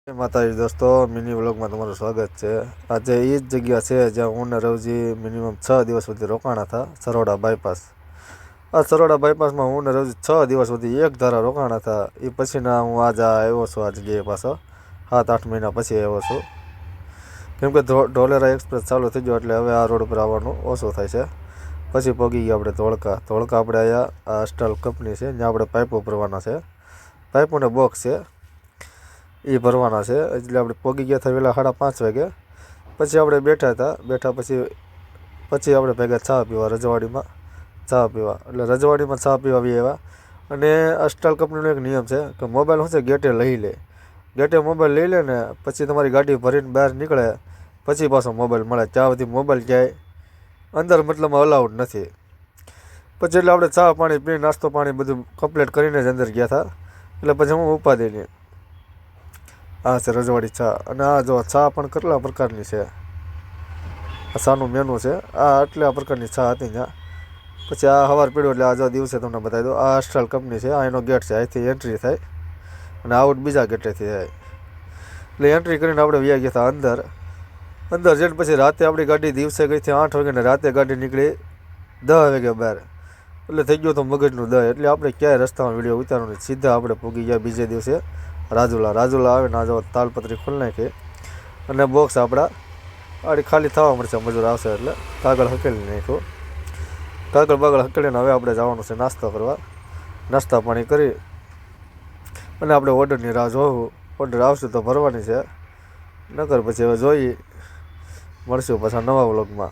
માતાજી દોસ્તો, મિની વ્લોગમાં તમારું સ્વાગત છે। આજે એ જ જગ્યા છે જ્યાં હું ને રવજી મિનિમમ 6 દિવસ સુધી રોકાણા હતા, સરોડા બાયપાસ। આ સરોડા બાયપાસમાં હું ને રવજી 6 દિવસ સુધી એક ધારા રોકાણા હતા। એ પછીના હું આજે આવ્યો છું, આ જગ્યાએ પાછો 7-8 મહિના પછી આવ્યો છું, કેમ કે ધોલેરા એક્સપ્રેસ ચાલુ થઈ ગયો એટલે હવે આ રોડ પર આવવાનું ઓછું થાય છે। પછી પહોંચી ગયા આપણે ધોળકા આપણે અહીંયા આ અસ્ટાલ કંપની છે, જ્યાં આપણે પાઇપો ભરવાના છે, પાઇપોને બોક્સ છે એ ભરવાના છે। એટલે આપણે પહોંચી ગયા હતા વહેલા 5:30 વાગે। પછી આપણે બેઠા પછી આપણે ભેગા ચા પીવા રજવાડીમાં ચા પીવા એટલે રજવાડીમાં ચા પીવા આવી આવ્યા। અને અસ્ટાલ કંપનીનો એક નિયમ છે કે મોબાઈલ શું છે ગેટે લઈ લે, ગેટે મોબાઈલ લઈ લે ને પછી તમારી ગાડી ભરીને બહાર નીકળે પછી પાછો મોબાઈલ મળે, ત્યાં સુધી મોબાઈલ ક્યાંય અંદર મતલબમાં અલાઉડ નથી। પછી એટલે આપણે ચા પાણી પી નાસ્તો પાણી બધું કમ્પ્લીટ કરીને જ અંદર ગયા હતા। એટલે પછી હું ઉપાધિ નહીં, આ છે રજવાડી ચા। અને આ જો ચા પણ કેટલા પ્રકારની છે, આ ચાનું મેનુ છે, આ આટલા પ્રકારની ચા હતી ત્યાં। પછી આ સવાર પીડ્યો એટલે આ જો દિવસે તમને બતાવી દો, આ અસ્ટાલ કંપની છે, આ એનો ગેટ છે, અહીંથી એન્ટ્રી થાય અને આઉટ બીજા ગેટેથી થાય। એટલે એન્ટ્રી કરીને આપણે વ્યા ગયા હતા અંદર જઈને પછી રાતે આપણી ગાડી દિવસે ગઈ હતી 8 વાગે ને રાતે ગાડી નીકળી 10 વાગે બહાર, એટલે થઈ ગયું તો મગજનું દહીં। એટલે આપણે ક્યાંય રસ્તામાં વિડીયો ઉતારવાનો નહીં, સીધા આપણે પૂગી ગયા બીજે દિવસે રાજુલા આવે ને આ જો તાલપત્રી ખોલી નાખી અને બોક્સ આપણા આડી ખાલી થવા મળશે, મજૂર આવશે એટલે કાગળ હકેલી નાખ્યું, કાગળ બાગળ હકેલીને હવે આપણે જવાનું છે નાસ્તો કરવા। નાસ્તા પાણી કરી અને આપણે ઓર્ડરની રાહ જોવું, ઓર્ડર આવશે તો ભરવાની છે, નકર પછી હવે જોઈએ, મળશું પાછા નવા વ્લોગમાં।